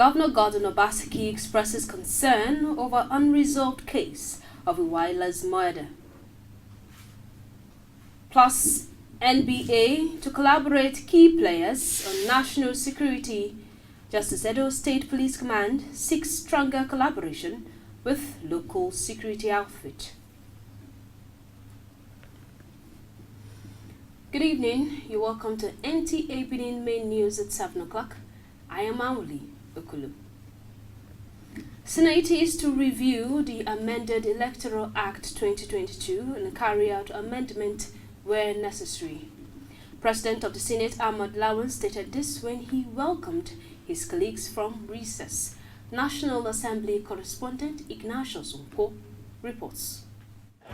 Governor Gordon Obaseki expresses concern over unresolved case of Iwaila's murder. Plus, NBA to collaborate key players on national security. Justice Edo State Police Command seeks stronger collaboration with local security outfit. Good evening. You're welcome to NTA Benin Main News at 7 o'clock. I am Auli Okulu. Senate is to review the amended Electoral Act 2022 and carry out amendment where necessary. President of the Senate Ahmad Lawan stated this when he welcomed his colleagues from recess. National Assembly correspondent Ignatius Unko reports.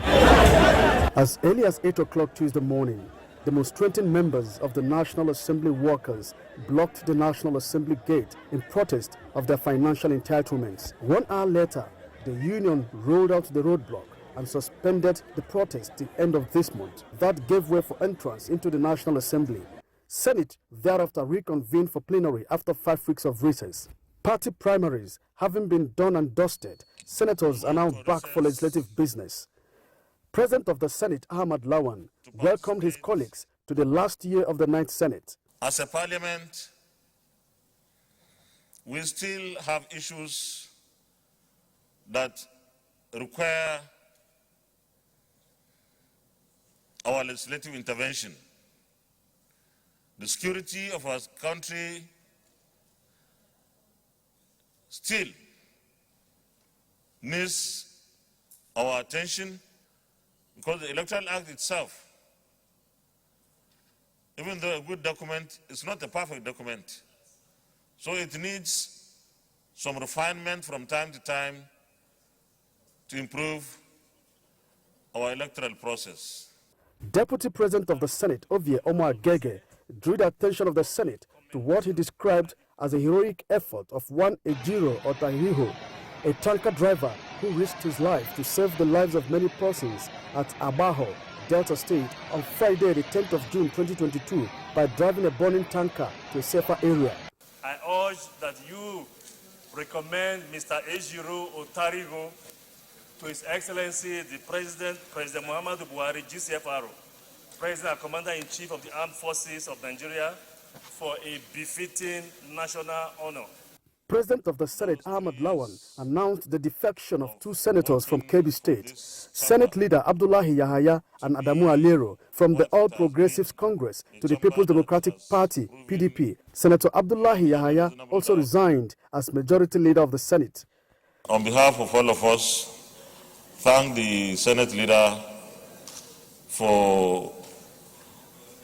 As early as 8 o'clock Tuesday morning, demonstrating members of the National Assembly workers blocked the National Assembly gate in protest of their financial entitlements. 1 hour later, the union rolled out the roadblock and suspended the protest till the end of this month. That gave way for entrance into the National Assembly. Senate thereafter reconvened for plenary after 5 weeks of recess. Party primaries having been done and dusted, senators are now back for legislative business. President of the Senate, Ahmad Lawan, welcomed his colleagues to the last year of the 9th Senate. As a parliament, we still have issues that require our legislative intervention. The security of our country still needs our attention, because the Electoral Act itself, even though a good document, is not a perfect document. So it needs some refinement from time to time to improve our electoral process. Deputy President of the Senate, Ovie Omar Gege, drew the attention of the Senate to what he described as a heroic effort of one Ejiro Otahiriho, a tanker driver who risked his life to save the lives of many persons at Abajo, Delta State on Friday, the 10th of June 2022 by driving a burning tanker to a safer area. I urge that you recommend Mr. Ejiro Otarigo to His Excellency the President Muhammadu Buhari, GCFR, President and Commander-in-Chief of the Armed Forces of Nigeria, for a befitting national honor. President of the Senate, Ahmad Lawan, announced the defection of 2 senators from Kebbi State, Senate leader Abdullahi Yahaya and Adamu Alero from the All Progressives Congress to the People's Democratic Party, PDP. Senator Abdullahi Yahaya also resigned as majority leader of the Senate. On behalf of all of us, thank the Senate leader for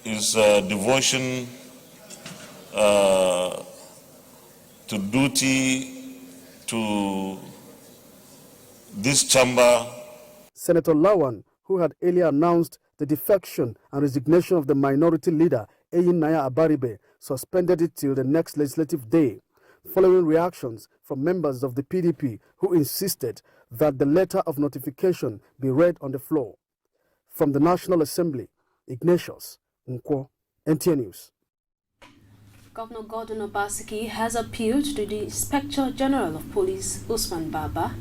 his devotion to duty to this chamber. Senator Lawan, who had earlier announced the defection and resignation of the minority leader, Eyin Naya Abaribe, suspended it till the next legislative day, following reactions from members of the PDP who insisted that the letter of notification be read on the floor. From the National Assembly, Ignatius Nkwo, NTA News. Governor Gordon Obaseki has appealed to the Inspector General of Police, Usman Baba,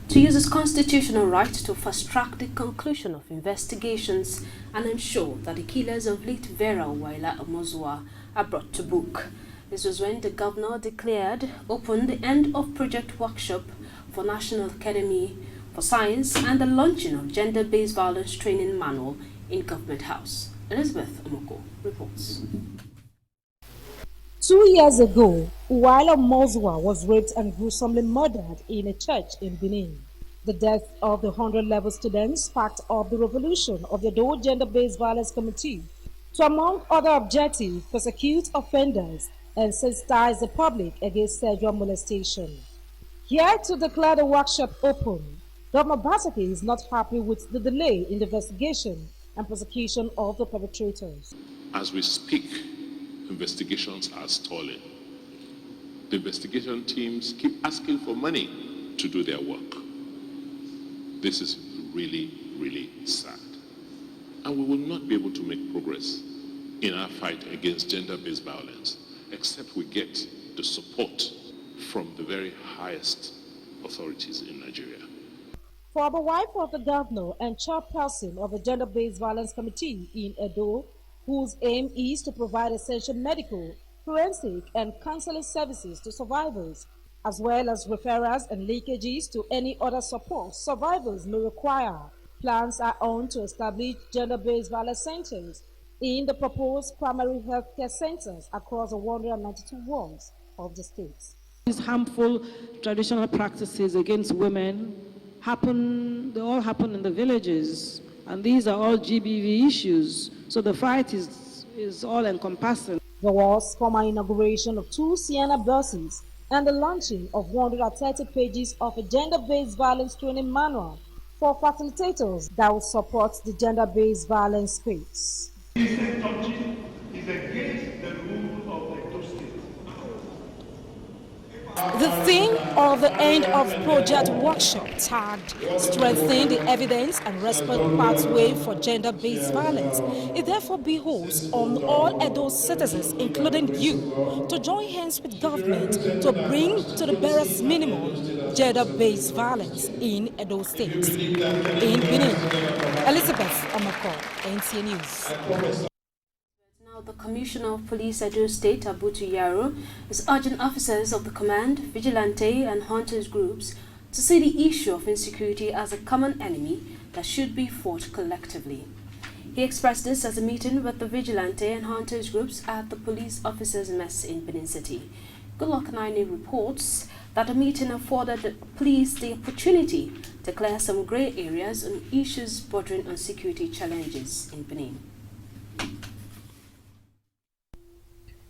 to use his constitutional right to fast-track the conclusion of investigations and ensure that the killers of late Vera Waila Omozua are brought to book. This was when the governor declared open the end-of-project workshop for National Academy for Science and the launching of gender-based violence training manual in Government House. Elizabeth Omoko reports. 2 years ago, Uwaila Mozwa was raped and gruesomely murdered in a church in Benin. The death of the 100-level students sparked up the revolution of the Doe Gender-Based Violence Committee to, among other objectives, prosecute offenders and sensitize the public against sexual molestation. Here to declare the workshop open, Governor Obaseki is not happy with the delay in the investigation and prosecution of the perpetrators. As we speak, investigations are stalling. The investigation teams keep asking for money to do their work. This is really, really sad. And we will not be able to make progress in our fight against gender-based violence except we get the support from the very highest authorities in Nigeria. For the wife of the governor and chairperson of the Gender-Based Violence Committee in Edo, whose aim is to provide essential medical, forensic, and counseling services to survivors, as well as referrals and linkages to any other support survivors may require. Plans are on to establish gender-based violence centers in the proposed primary health care centers across the 192 wards of the state. These harmful traditional practices against women they all happen in the villages, and these are all GBV issues, so the fight is all encompassing. There was former inauguration of 2 Sienna buses and the launching of 130 pages of a gender-based violence training manual for facilitators that will support the gender-based violence space. This touching is against the rule of the two states. The theme of the end of project workshop tagged Strengthening the Evidence and Response Pathway for Gender-Based Violence. It therefore behoves on all Edo citizens, including you, to join hands with government to bring to the barest minimum gender-based violence in Edo State. In Benin, Elizabeth Amako, NTA News. Now, the Commissioner of Police Edo State, Abutu Yaro, is urging officers of the command, vigilante and hunters groups to see the issue of insecurity as a common enemy that should be fought collectively. He expressed this at a meeting with the vigilante and hunters groups at the police officers' mess in Benin City. Goodluck Naini reports that the meeting afforded the police the opportunity to clear some grey areas on issues bordering on security challenges in Benin.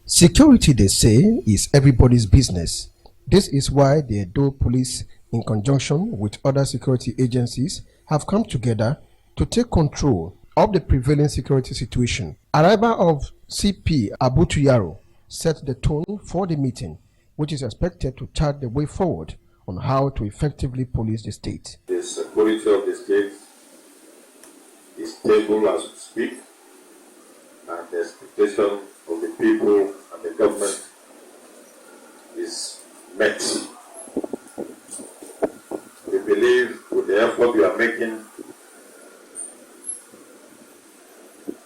Security, they say, is everybody's business. This is why the Edo Police, in conjunction with other security agencies, have come together to take control of the prevailing security situation. Arrival of CP Abutu Yaro set the tone for the meeting, which is expected to chart the way forward on how to effectively police the state. The security of the state is stable as we speak, and the expectation of the people and the government is met. We believe with the effort we are making,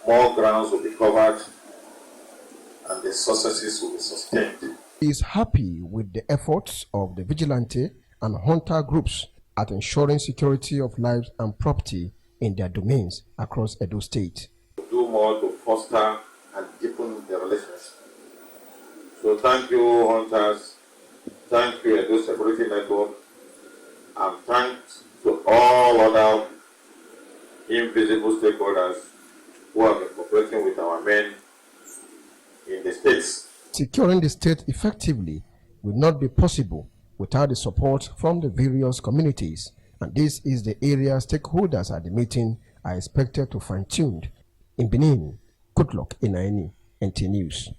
more grounds will be covered and the successes will be sustained. He is happy with the efforts of the vigilante and hunter groups at ensuring security of lives and property in their domains across Edo State. Do more to foster and deepen the relationship. So thank you, hunters. Thank you, Edo Security Network. And thanks to all other invisible stakeholders who have been cooperating with our men in the states. Securing the state effectively will not be possible without the support from the various communities, and this is the area stakeholders at the meeting are expected to fine-tune. In Benin, Goodluck Inaini, NT News.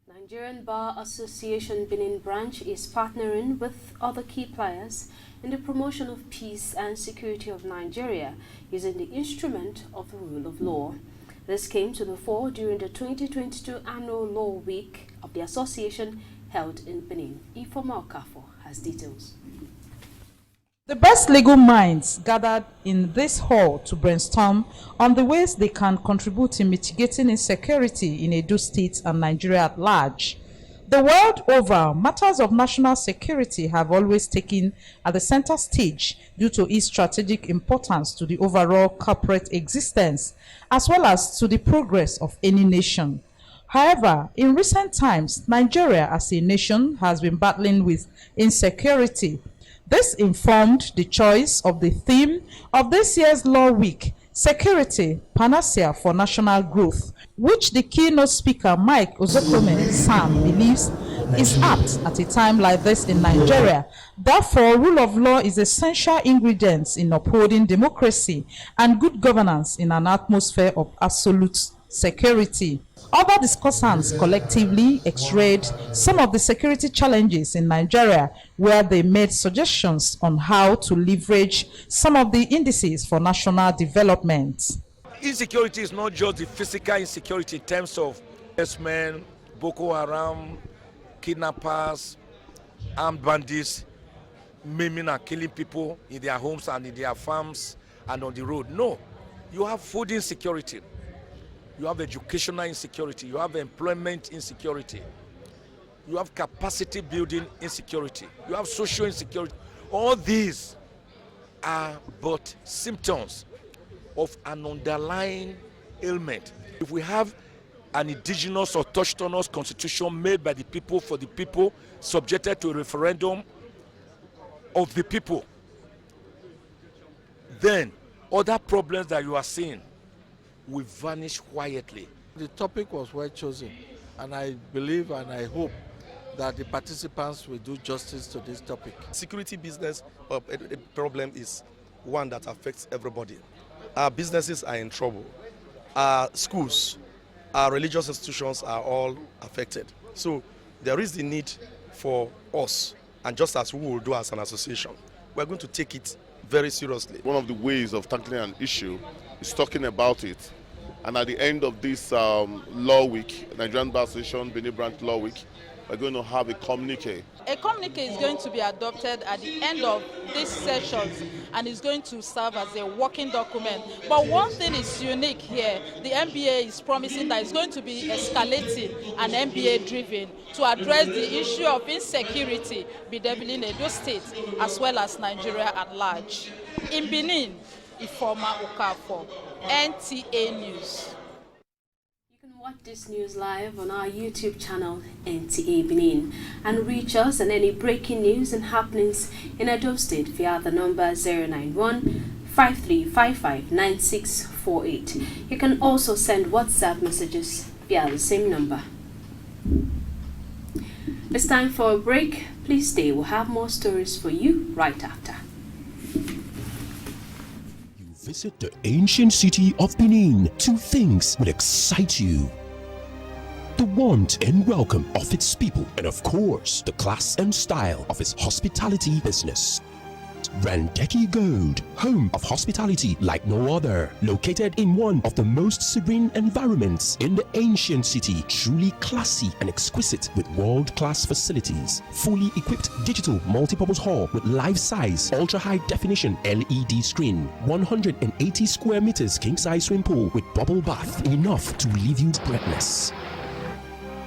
Nigerian Bar Association Benin branch is partnering with other key players in the promotion of peace and security of Nigeria using the instrument of the rule of law. This came to the fore during the 2022 Annual Law Week of the association held in Benin. Ifoma Okafo has details. The best legal minds gathered in this hall to brainstorm on the ways they can contribute in mitigating insecurity in Edo State and Nigeria at large. The world over, matters of national security have always taken at the center stage due to its strategic importance to the overall corporate existence as well as to the progress of any nation. However, in recent times, Nigeria as a nation has been battling with insecurity. This informed the choice of the theme of this year's Law Week, Security, Panacea for National Growth, which the keynote speaker Mike Ozokome Sam believes is apt at a time like this in Nigeria. Therefore, rule of law is essential ingredients in upholding democracy and good governance in an atmosphere of absolute security. Other discussants collectively x-rayed some of the security challenges in Nigeria, where they made suggestions on how to leverage some of the indices for national development. Insecurity is not just the physical insecurity in terms of herdsmen, Boko Haram, kidnappers, armed bandits maiming and killing people in their homes and in their farms and on the road. No, you have food insecurity, you have educational insecurity, you have employment insecurity, you have capacity building insecurity, you have social insecurity. All these are but symptoms of an underlying ailment. If we have an indigenous or autochthonous constitution made by the people for the people, subjected to a referendum of the people, then other problems that you are seeing will vanish quietly. The topic was well chosen, and I believe and I hope that the participants will do justice to this topic. Security business problem is one that affects everybody. Our businesses are in trouble. Our schools, our religious institutions are all affected. So there is the need for us, and just as we will do as an association, we're going to take it very seriously. One of the ways of tackling an issue is talking about it. And at the end of this law week, Nigerian Bar Association, Benin Branch Law Week, we're going to have a communique. A communique is going to be adopted at the end of these sessions and is going to serve as a working document. But one thing is unique here. The NBA is promising that it's going to be escalating and NBA driven to address the issue of insecurity bedeviling Edo State as well as Nigeria at large. In Benin, Ifeoma Okafor, NTA News. Watch this news live on our YouTube channel NTA Benin and reach us on any breaking news and happenings in Edo State via the number 091-5355-9648. You can also send WhatsApp messages via the same number. It's time for a break. Please stay. We'll have more stories for you right after. Visit the ancient city of Benin. Two things will excite you: the warmth and welcome of its people, and of course, the class and style of its hospitality business. Randeki Gold, home of hospitality like no other, located in one of the most serene environments in the ancient city, truly classy and exquisite with world-class facilities, fully equipped digital multipurpose hall with life-size, ultra-high definition LED screen, 180 square meters king-size swimming pool with bubble bath, enough to leave you breathless.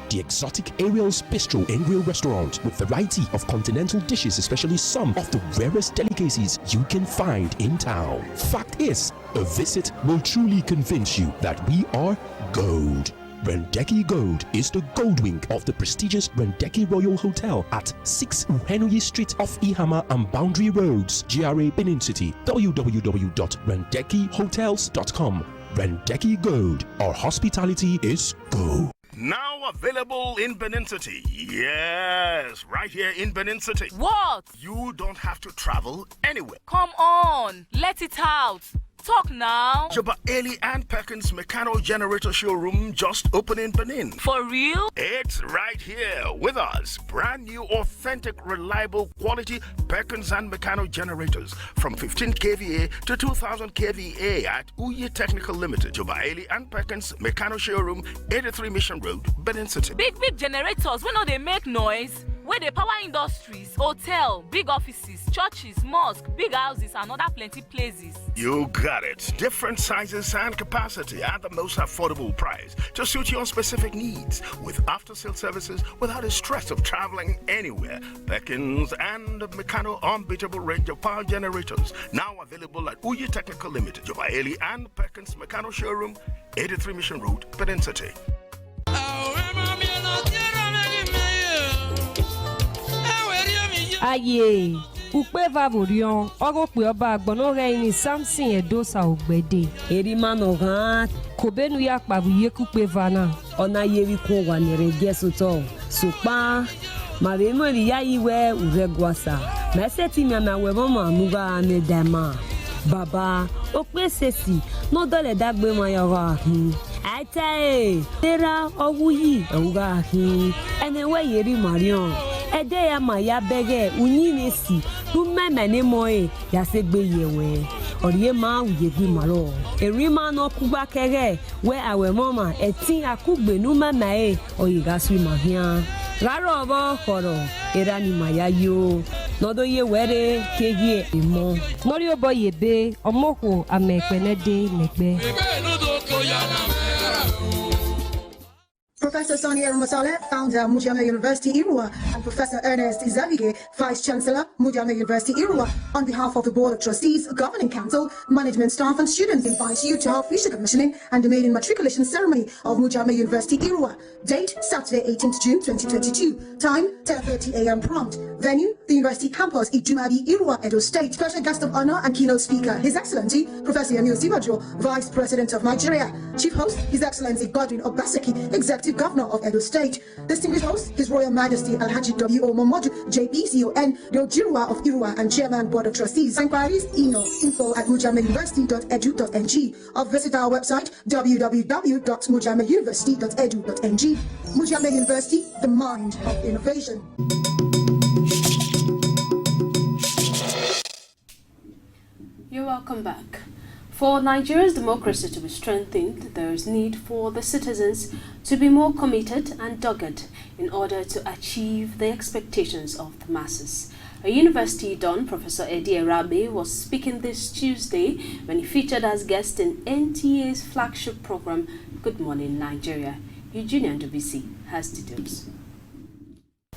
The exotic Ariel's Bistro and Grill restaurant with variety of continental dishes, especially some of the rarest delicacies you can find in town. Fact is, a visit will truly convince you that we are gold. Randeki Gold is the gold wing of the prestigious Randeki Royal Hotel at 6 Uhenoyi Street off Ihama and Boundary Roads, GRA Benin City. www.randekihotels.com. Randeki Gold, our hospitality is gold. Now available in Benin City. Yes, right here in Benin City. What? You don't have to travel anywhere. Come on, let it out. Talk now. Joba Eli and Perkins Mechano Generator Showroom just opened in Benin. For real? It's right here with us. Brand new, authentic, reliable, quality Perkins and Mechano generators from 15 kVA to 2000 kVA at Uye Technical Limited. Joba Eli and Perkins Mechano Showroom, 83 Mission Road, Benin City. Big generators, we know they make noise. Where the power industries, hotel, big offices, churches, mosques, big houses, and other plenty places. You got it. Different sizes and capacity at the most affordable price to suit your specific needs with after-sale services without the stress of traveling anywhere. Perkins and Mechano unbeatable range of power generators now available at Uye Technical Limited, Jobaeli and Perkins Mechano Showroom, 83 Mission Road, Benin City. Aye, ukpe vavorion, ogo pe oba agbono re ni Samson Edo sa ogbede. Eri manogan, Kobenu ya kpabu yekupe vana. Ona yeri ko wa nere gesoto. Supa, ma be mo ri ya iwe uregwasa. Meseti mi na we mama nuga me dema. Baba, okpe sesi, no dole dagbe mo yawa hin. Aite, tera owuyi ewuga hin. Enewe yeri marion. Ede ya ma ya bege unyine si du meme ni moe ya segbe yewe oriye ma uyegbi maro eri ma no kugba kere we awe mama etin akugbe nu meme oyiga swi mahia Raro bo koro erani mayayo. Nodo ye were kegie imo. Norio boy yebe omoko amekpene de mekbe. Professor Sonia Masale, founder Mujame University Irua, and Professor Ernest Izabige, Vice Chancellor Mujame University Irua, on behalf of the Board of Trustees, Governing Council, management staff and students invite you to our official commissioning and the maiden matriculation ceremony of Mujame University Irua. Date Saturday 18th June 2022. Time 10:30 a.m. prompt. Venue the University Campus Ijumabi Irua, Edo State. Special guest of honor and keynote speaker His Excellency Professor Emil Sibajo, Vice President of Nigeria. Chief host His Excellency Godwin Obaseki, Executive Governor of Edo State. Distinguished host, His Royal Majesty Alhaji W.O. Momodu, JPCON, the Ojirwa of Irua and Chairman Board of Trustees. Inquiries, email info@mujameuniversity.edu.ng or visit our website www.mujameuniversity.edu.ng. Mujame University, the mind of innovation. You're welcome back. For Nigeria's democracy to be strengthened, there is need for the citizens to be more committed and dogged in order to achieve the expectations of the masses. A university don, Professor Eddie Erabe, was speaking this Tuesday when he featured as guest in NTA's flagship program, Good Morning Nigeria. Eugenia Ndubisi has details.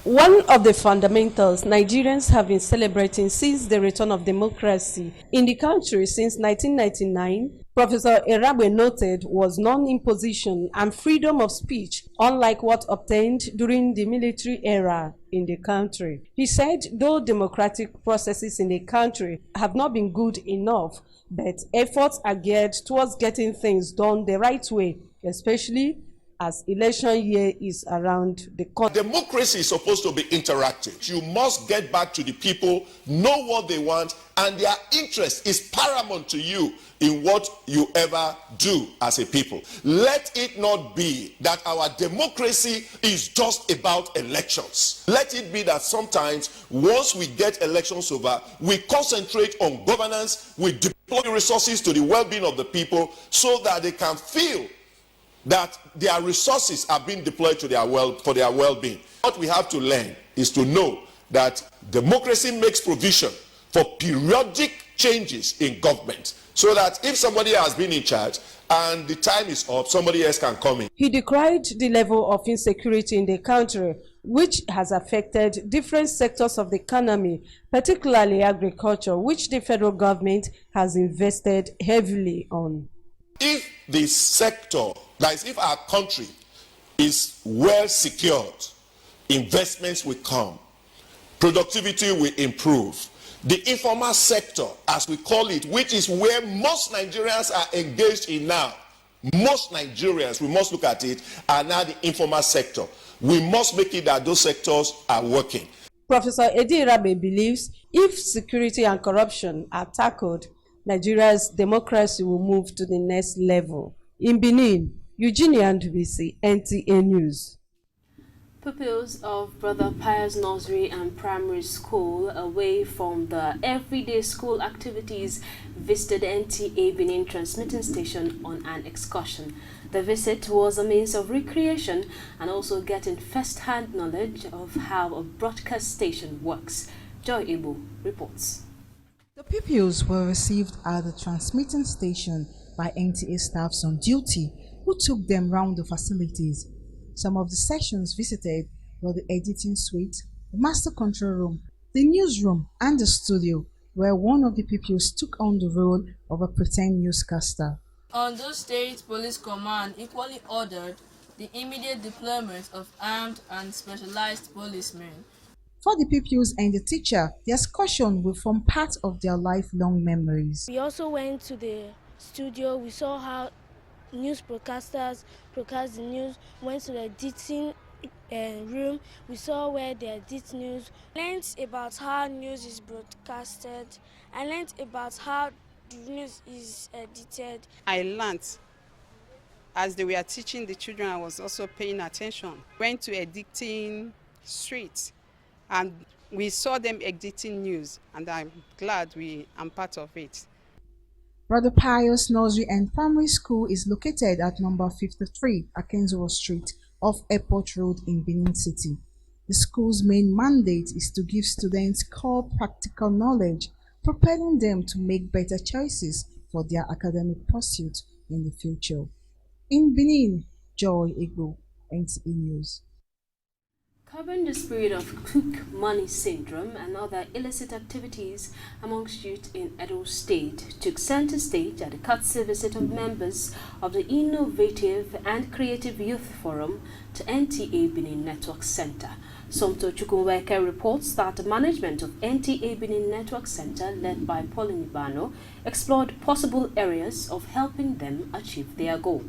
One of the fundamentals Nigerians have been celebrating since the return of democracy in the country since 1999, Professor Erabe noted, was non-imposition and freedom of speech, unlike what obtained during the military era in the country. He said, though democratic processes in the country have not been good enough, but efforts are geared towards getting things done the right way, especially as election year is around the corner. Democracy is supposed to be interactive. You must get back to the people, know what they want, and their interest is paramount to you in what you ever do as a people. Let it not be that our democracy is just about elections. Let it be that sometimes, once we get elections over, we concentrate on governance, we deploy resources to the well-being of the people so that they can feel that their resources are being deployed to for their well-being. What we have to learn is to know that democracy makes provision for periodic changes in government, so that if somebody has been in charge and the time is up, somebody else can come in. He decried the level of insecurity in the country, which has affected different sectors of the economy, particularly agriculture, which the federal government has invested heavily on. If the sector, that is, if our country is well secured, investments will come, productivity will improve. The informal sector, as we call it, which is where most Nigerians are engaged in now, most Nigerians, we must look at it, are now the informal sector. We must make it that those sectors are working. Professor Eddie Erabe believes if security and corruption are tackled, Nigeria's democracy will move to the next level. In Benin, Eugenia Ndubisi, NTA News. Pupils of Brother Pius Nursery and Primary School, away from the everyday school activities, visited NTA Benin transmitting station on an excursion. The visit was a means of recreation and also getting first-hand knowledge of how a broadcast station works. Joy Ibu reports. The pupils were received at the transmitting station by NTA staffs on duty, who took them round the facilities. Some of the sections visited were the editing suite, the master control room, the newsroom, and the studio, where one of the pupils took on the role of a pretend newscaster. Ondo State Police Command equally ordered the immediate deployment of armed and specialized policemen. For the pupils and the teacher, the excursion will form part of their lifelong memories. We also went to the studio. We saw how news broadcasters broadcast the news, went to the editing room. We saw where they edit news. Learned about how news is broadcasted. I learned about how the news is edited. I learned as they were teaching the children. I was also paying attention. Went to editing streets, and we saw them editing news, and I'm glad I'm part of it. Brother Pius Nursery and Primary School is located at number 53 Akenzo Street off Airport Road in Benin City. The school's main mandate is to give students core practical knowledge, propelling them to make better choices for their academic pursuits in the future. In Benin, Joy Igbo, NTA News. Curbing the spirit of cook money syndrome and other illicit activities amongst youth in Edo State took center stage at the courtesy visit of members of the Innovative and Creative Youth Forum to NTA Benin Network Center. Somto Chukwuweke reports that the management of NTA Benin Network Center, led by Pauline Ibano, explored possible areas of helping them achieve their goal.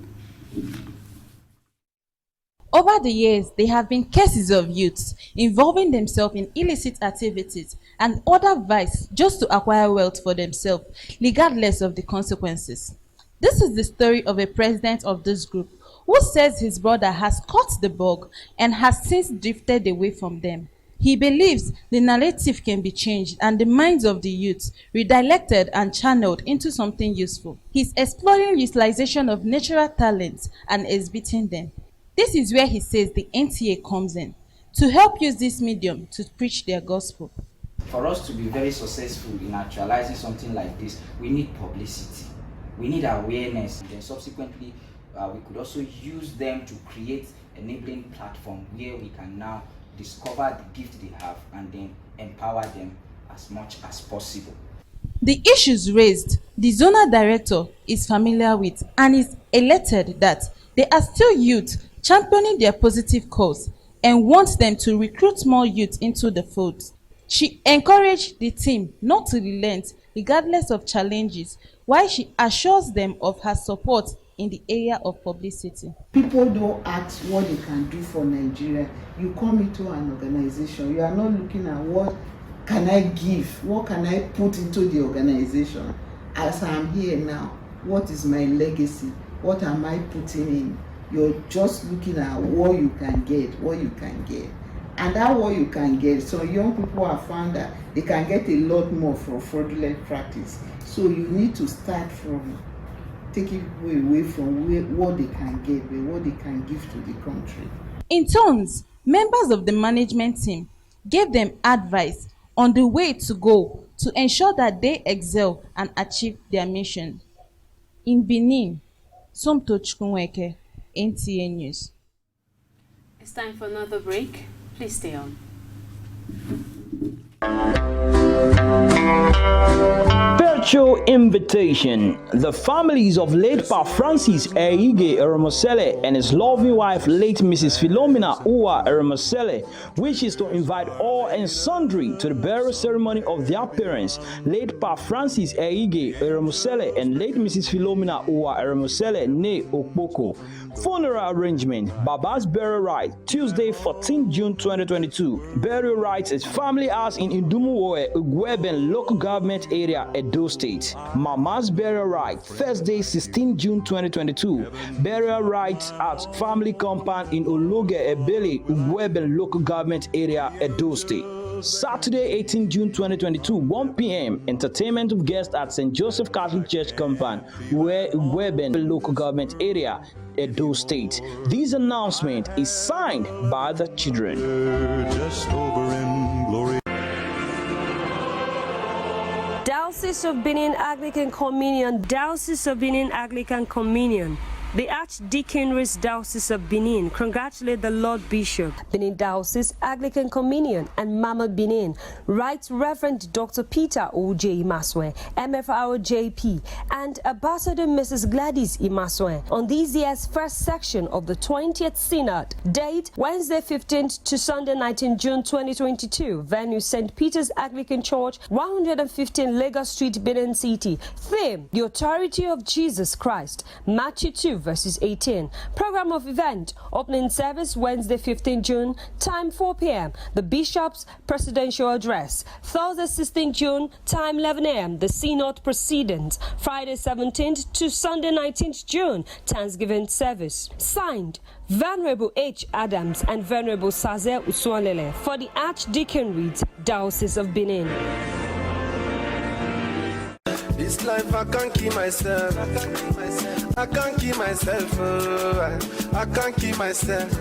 Over the years, there have been cases of youths involving themselves in illicit activities and other vice just to acquire wealth for themselves, regardless of the consequences. This is the story of a president of this group who says his brother has caught the bug and has since drifted away from them. He believes the narrative can be changed and the minds of the youths redirected and channeled into something useful. He's exploring utilization of natural talents and exhibiting them. This is where he says the NTA comes in, to help use this medium to preach their gospel. For us to be very successful in actualizing something like this, we need publicity, we need awareness, and then subsequently we could also use them to create enabling platform where we can now discover the gift they have and then empower them as much as possible. The issues raised, the zonal director is familiar with and is elated that they are still youth championing their positive cause and wants them to recruit more youth into the fold. She encouraged the team not to relent regardless of challenges, while she assures them of her support in the area of publicity. People don't ask what they can do for Nigeria. You come into an organization, you are not looking at what can I give, what can I put into the organization. As I'm here now, what is my legacy? What am I putting in? You're just looking at what you can get, And that what you can get, so young people have found that they can get a lot more from fraudulent practice. So you need to start from taking people away from what they can get, what they can give to the country. In turns, members of the management team gave them advice on the way to go to ensure that they excel and achieve their mission. In Benin, Somto Chukwuweke, NTA News. It's time for another break. Please stay on. Virtual invitation. The families of late Pa Francis Eige Eremosele and his loving wife, late Mrs. Philomena Uwa Eremosele, wishes to invite all and sundry to the burial ceremony of their parents, late Pa Francis Eige Eremosele and late Mrs. Philomena Uwa Eremosele Ne Okpoko. Funeral arrangement. Baba's burial rite, Tuesday, 14 June 2022. Burial rites at family house in Idumuwoe, Ugweben local government area, Edo State. Mama's burial rite, Thursday, 16 June 2022. Burial rites at family compound in Ologe Ebele, Ugweben local government area, Edo State. Saturday, 18 June 2022, 1 p.m. Entertainment of guests at St. Joseph Catholic Church compound, where Weben local government area, Edo State. This announcement is signed by the children. Just over in glory. Diocese of Benin Anglican Communion, Diocese of Benin Anglican Communion. The Archdeaconry's Diocese of Benin congratulate the Lord Bishop, Benin Diocese Anglican Communion and Mama Benin, Right Reverend Dr. Peter O.J. Imaswe, MFR JP, and Ambassador Mrs. Gladys Imaswe on this year's first section of the 20th Synod. Date Wednesday 15th to Sunday 19 June 2022. Venue St. Peter's Anglican Church, 115 Lagos Street, Benin City. Theme: The Authority of Jesus Christ. Matthew 2 verses 18. Program of event: opening service Wednesday 15 June, time 4 p.m. The Bishop's presidential address. Thursday 16 June, time 11 a.m. The Synod proceedings. Friday 17th to Sunday 19th June, Thanksgiving service. Signed, Venerable H. Adams and Venerable Sazer Uswalele for the Archdeaconry, Diocese of Benin. This life I can't keep myself. I can't keep myself. I can't keep myself.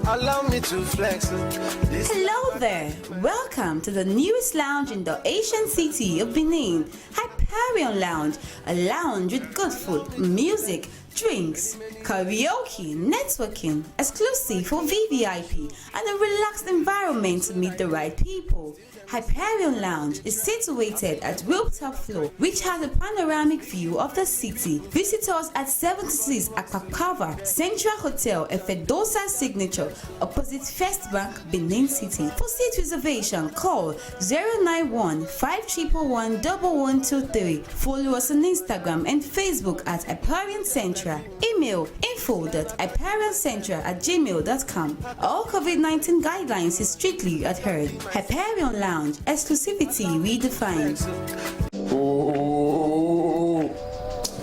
Allow me to flex. Hello there. Welcome to the newest lounge in the Asian city of Benin, Hyperion Lounge, a lounge with good food, music, drinks, karaoke, networking, exclusive for VVIP, and a relaxed environment to meet the right people. Hyperion Lounge is situated at rooftop floor, which has a panoramic view of the city. Visit us at 76 Akpakava Central Hotel, Efedosa Signature, opposite First Bank, Benin City. For seat reservation, call 091-5111-1123. Follow us on Instagram and Facebook at Hyperion Central. Email info@hyperioncentral@gmail.com. All COVID-19 guidelines is strictly adhered. Hyperion Lounge. Exclusivity redefined. Oh,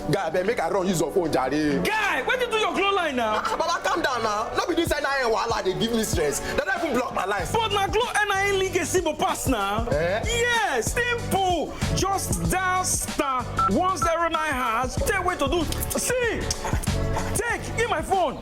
guy, make I run use your phone, Jare. Guy, where did you do your glow line now? Baba, calm down now. Not be this NIN wahala they give me stress. They don't even block my lines. But my glow NIN link is simple pass now. Yes, simple. Just dial *109#. Tell what to do. See, give my phone.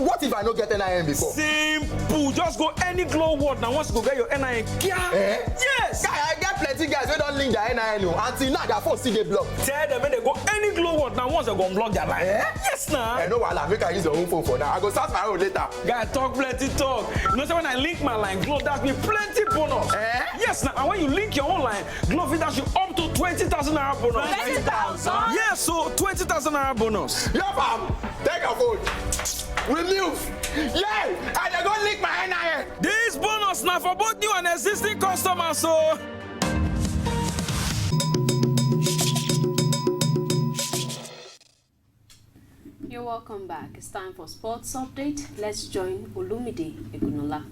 What if I don't get NIN before? Simple. Just go any glow word now. Once you go get your NIN. Yes. Guy, I get plenty guys who don't link their NIN until now their phone still get blocked. Tell them when they go any glow word now. Once they go block their line. Yes, now. No wahala, make I use your own phone for now. I go start my own later. Guy, talk plenty talk. You know, so when I link my line, Glow dash me plenty bonus. Yes, now. And when you link your own line, Glow will dash you up to 20,000 naira bonus. 20,000? Yes, so 20,000 naira bonus. Yo, fam, take your phone. We move. Yeah, and they go link my NIN. This bonus now for both new and existing customers, so. You're welcome back. It's time for sports update. Let's join Olumide Egunola.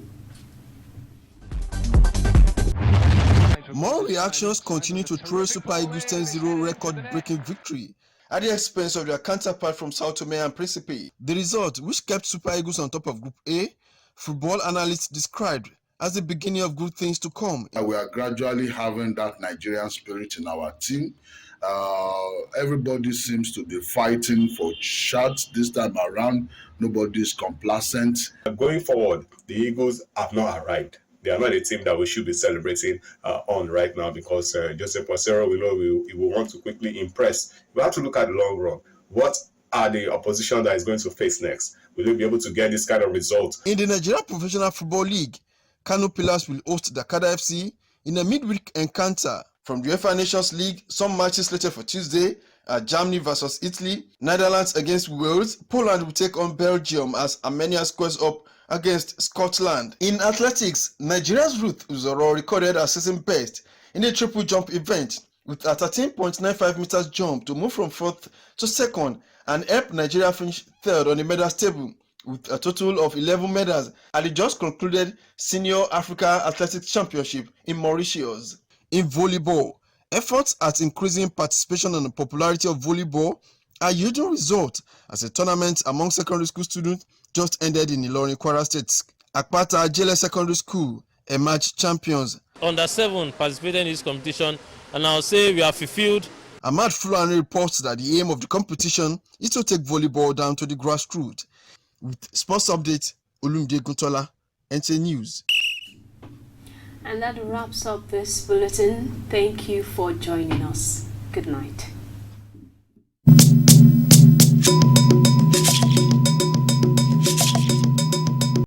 More reactions continue to throw Super Eagles 10-0 record-breaking victory at the expense of their counterpart from Sao Tome and Principe. The result, which kept Super Eagles on top of Group A, football analysts described as the beginning of good things to come. We are gradually having that Nigerian spirit in our team. Everybody seems to be fighting for shots this time around. Nobody is complacent. Going forward, the Eagles have not arrived. They are not a team that we should be celebrating on right now because Joseph Posero, we know he will want to quickly impress. We have to look at the long run. What are the opposition that is going to face next? Will they be able to get this kind of result? In the Nigeria Professional Football League, Kano Pillars will host Dakada FC in a midweek encounter. From the UEFA Nations League, some matches slated for Tuesday are Germany versus Italy, Netherlands against Wales, Poland will take on Belgium as Armenia squares up against Scotland. In athletics, Nigeria's Ruth Uzoro recorded her season best in a triple jump event with a 13.95 meters jump to move from 4th to 2nd and help Nigeria finish 3rd on the medals table with a total of 11 medals at the just concluded Senior Africa Athletics Championship in Mauritius. In volleyball, efforts at increasing participation and the popularity of volleyball are yielding results as a tournament among secondary school students just ended in Ilorin, Kwara State. Akpata Ajele Secondary School emerged champions. Under 7 participated in this competition, and I'll say we have fulfilled. Ahmad Fulani reports that the aim of the competition is to take volleyball down to the grassroots. With sports update, Olumide Guntola, NTA News. And that wraps up this bulletin. Thank you for joining us. Good night.